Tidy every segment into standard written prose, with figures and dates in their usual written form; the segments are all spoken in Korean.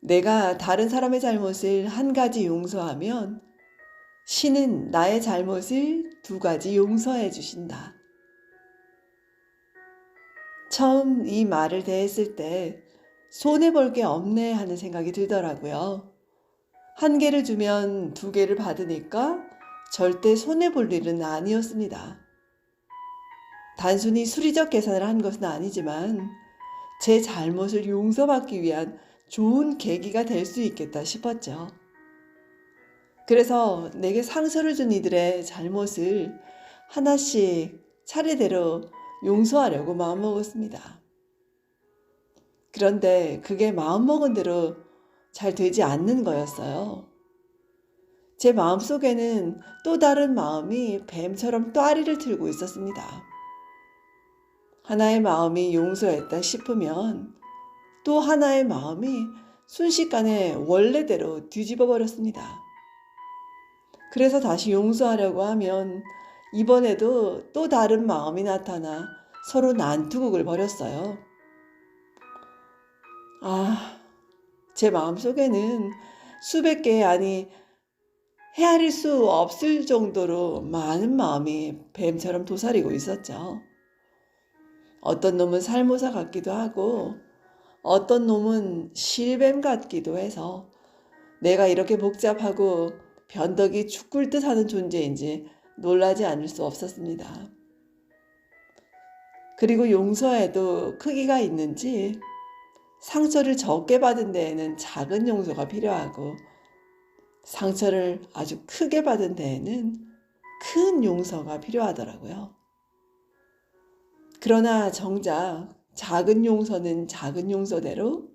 내가 다른 사람의 잘못을 한 가지 용서하면 신은 나의 잘못을 두 가지 용서해 주신다. 처음 이 말을 대했을 때 손해볼 게 없네 하는 생각이 들더라고요. 한 개를 주면 두 개를 받으니까 절대 손해볼 일은 아니었습니다. 단순히 수리적 계산을 한 것은 아니지만 제 잘못을 용서받기 위한 좋은 계기가 될 수 있겠다 싶었죠. 그래서 내게 상처를 준 이들의 잘못을 하나씩 차례대로 용서하려고 마음먹었습니다. 그런데 그게 마음먹은 대로 잘 되지 않는 거였어요. 제 마음속에는 또 다른 마음이 뱀처럼 또아리를 틀고 있었습니다. 하나의 마음이 용서했다 싶으면 또 하나의 마음이 순식간에 원래대로 뒤집어 버렸습니다. 그래서 다시 용서하려고 하면 이번에도 또 다른 마음이 나타나 서로 난투극을 벌였어요. 제 마음속에는 수백 개의 아니 헤아릴 수 없을 정도로 많은 마음이 뱀처럼 도사리고 있었죠. 어떤 놈은 살모사 같기도 하고 어떤 놈은 실뱀 같기도 해서 내가 이렇게 복잡하고 변덕이 죽을 듯 하는 존재인지 놀라지 않을 수 없었습니다. 그리고 용서에도 크기가 있는지 상처를 적게 받은 데에는 작은 용서가 필요하고 상처를 아주 크게 받은 데에는 큰 용서가 필요하더라고요. 그러나 정작 작은 용서는 작은 용서대로,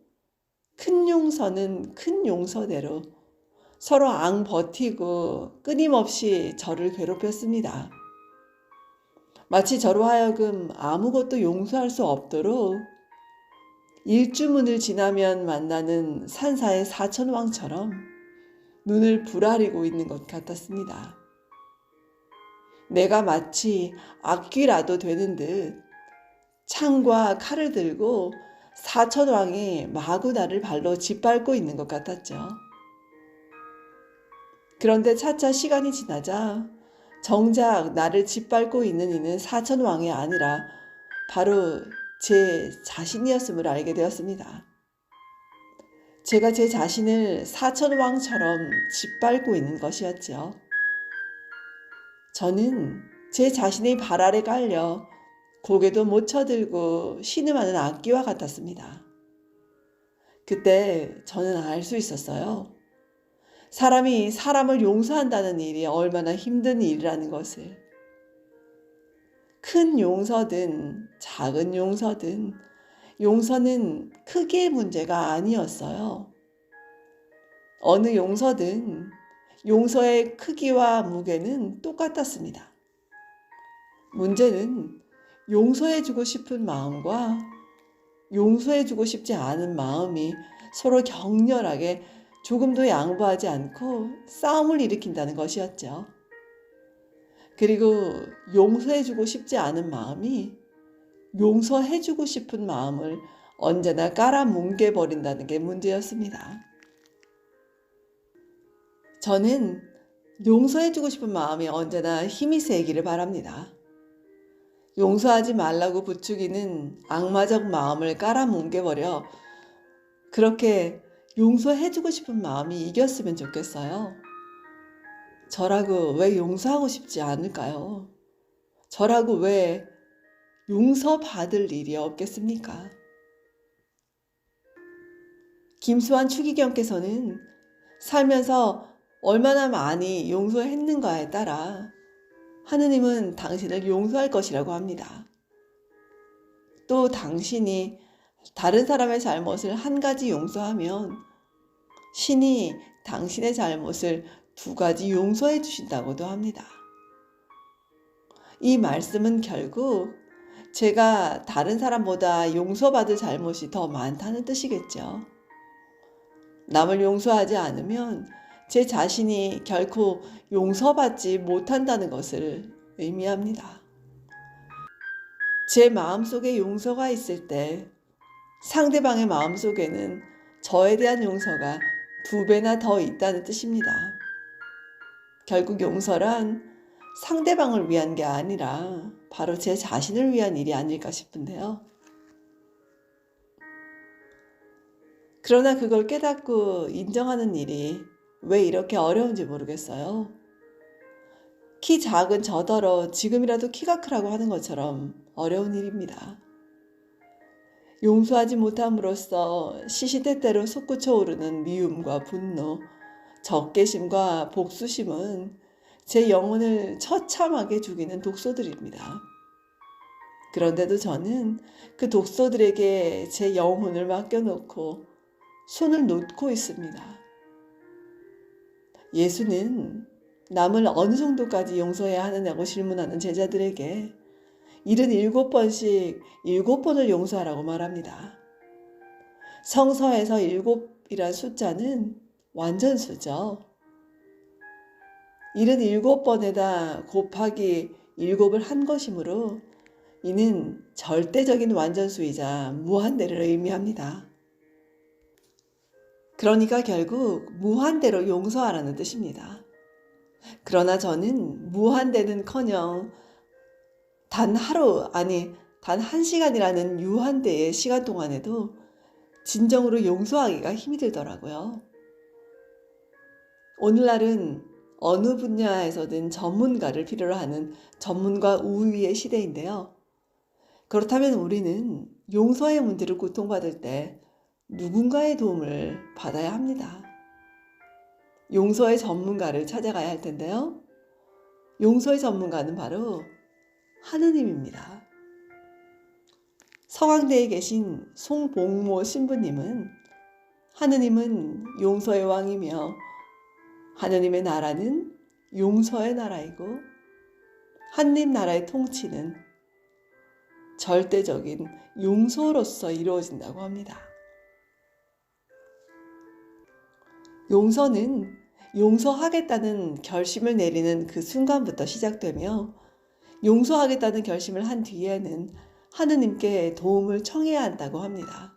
큰 용서는 큰 용서대로 서로 버티고 끊임없이 저를 괴롭혔습니다. 마치 저로 하여금 아무것도 용서할 수 없도록 일주문을 지나면 만나는 산사의 사천왕처럼 눈을 부라리고 있는 것 같았습니다. 내가 마치 악귀라도 되는 듯 창과 칼을 들고 사천왕이 마구 나를 발로 짓밟고 있는 것 같았죠. 그런데 차차 시간이 지나자 정작 나를 짓밟고 있는 이는 사천왕이 아니라 바로 제 자신이었음을 알게 되었습니다. 제가 제 자신을 사천왕처럼 짓밟고 있는 것이었죠. 저는 제 자신의 발 아래 깔려 고개도 못 쳐들고 신음하는 악기와 같았습니다. 그때 저는 알 수 있었어요. 사람이 사람을 용서한다는 일이 얼마나 힘든 일이라는 것을. 큰 용서든 작은 용서든 용서는 크기의 문제가 아니었어요. 어느 용서든 용서의 크기와 무게는 똑같았습니다. 문제는 용서해주고 싶은 마음과 용서해주고 싶지 않은 마음이 서로 격렬하게 조금도 양보하지 않고 싸움을 일으킨다는 것이었죠. 그리고 용서해주고 싶지 않은 마음이 용서해주고 싶은 마음을 언제나 깔아뭉개버린다는 게 문제였습니다. 저는 용서해주고 싶은 마음이 언제나 힘이 세기를 바랍니다. 용서하지 말라고 부추기는 악마적 마음을 깔아뭉개버려 그렇게 용서해주고 싶은 마음이 이겼으면 좋겠어요. 저라고 왜 용서하고 싶지 않을까요? 저라고 왜 용서받을 일이 없겠습니까? 김수환 추기경께서는 살면서 얼마나 많이 용서했는가에 따라 하느님은 당신을 용서할 것이라고 합니다. 또 당신이 다른 사람의 잘못을 한 가지 용서하면 신이 당신의 잘못을 두 가지 용서해 주신다고도 합니다. 이 말씀은 결국 제가 다른 사람보다 용서받을 잘못이 더 많다는 뜻이겠죠. 남을 용서하지 않으면 제 자신이 결코 용서받지 못한다는 것을 의미합니다. 제 마음속에 용서가 있을 때 상대방의 마음속에는 저에 대한 용서가 2배나 더 있다는 뜻입니다. 결국 용서란 상대방을 위한 게 아니라 바로 제 자신을 위한 일이 아닐까 싶은데요. 그러나 그걸 깨닫고 인정하는 일이 왜 이렇게 어려운지 모르겠어요. 키 작은 저더러 지금이라도 키가 크라고 하는 것처럼 어려운 일입니다. 용서하지 못함으로써 시시때때로 솟구쳐 오르는 미움과 분노, 적개심과 복수심은 제 영혼을 처참하게 죽이는 독소들입니다. 그런데도 저는 그 독소들에게 제 영혼을 맡겨놓고 손을 놓고 있습니다. 예수는 남을 어느 정도까지 용서해야 하느냐고 질문하는 제자들에게 77번씩 7번을 용서하라고 말합니다. 성서에서 7이란 숫자는 완전수죠. 77번에다 곱하기 7을 한 것이므로 이는 절대적인 완전수이자 무한대를 의미합니다. 그러니까 결국 무한대로 용서하라는 뜻입니다. 그러나 저는 무한대는커녕 단 하루, 아니 단 1시간이라는 유한대의 시간 동안에도 진정으로 용서하기가 힘이 들더라고요. 오늘날은 어느 분야에서든 전문가를 필요로 하는 전문가 우위의 시대인데요. 그렇다면 우리는 용서의 문제로 고통받을 때 누군가의 도움을 받아야 합니다. 용서의 전문가를 찾아가야 할 텐데요. 용서의 전문가는 바로 하느님입니다. 서강대에 계신 송복모 신부님은 하느님은 용서의 왕이며 하느님의 나라는 용서의 나라이고 한님 나라의 통치는 절대적인 용서로서 이루어진다고 합니다. 용서는 용서하겠다는 결심을 내리는 그 순간부터 시작되며 용서하겠다는 결심을 한 뒤에는 하느님께 도움을 청해야 한다고 합니다.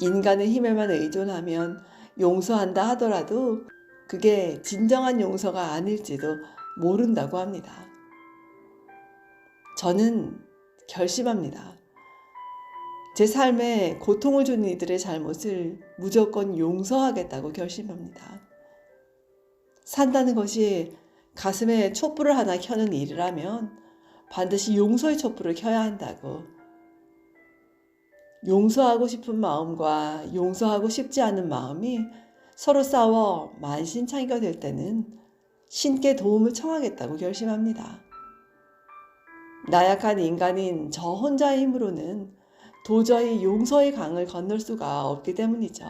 인간의 힘에만 의존하면 용서한다 하더라도 그게 진정한 용서가 아닐지도 모른다고 합니다. 저는 결심합니다. 제 삶에 고통을 준 이들의 잘못을 무조건 용서하겠다고 결심합니다. 산다는 것이 가슴에 촛불을 하나 켜는 일이라면 반드시 용서의 촛불을 켜야 한다고. 용서하고 싶은 마음과 용서하고 싶지 않은 마음이 서로 싸워 만신창이가 될 때는 신께 도움을 청하겠다고 결심합니다. 나약한 인간인 저 혼자의 힘으로는 도저히 용서의 강을 건널 수가 없기 때문이죠.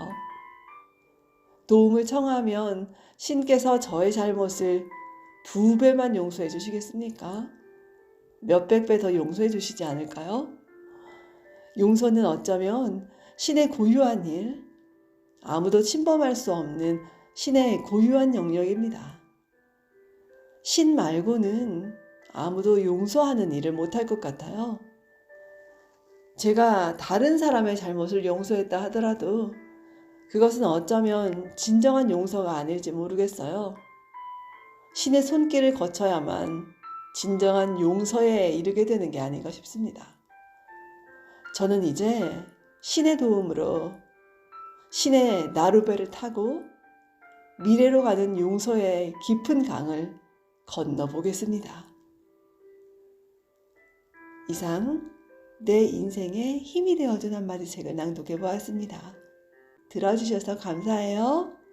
도움을 청하면 신께서 저의 잘못을 2배만 용서해 주시겠습니까? 몇백 배 더 용서해 주시지 않을까요? 용서는 어쩌면 신의 고유한 일, 아무도 침범할 수 없는 신의 고유한 영역입니다. 신 말고는 아무도 용서하는 일을 못할 것 같아요. 제가 다른 사람의 잘못을 용서했다 하더라도 그것은 어쩌면 진정한 용서가 아닐지 모르겠어요. 신의 손길을 거쳐야만 진정한 용서에 이르게 되는 게 아닌가 싶습니다. 저는 이제 신의 도움으로 신의 나루배를 타고 미래로 가는 용서의 깊은 강을 건너보겠습니다. 이상 내 인생에 힘이 되어준 한마디 책을 낭독해 보았습니다. 들어주셔서 감사해요.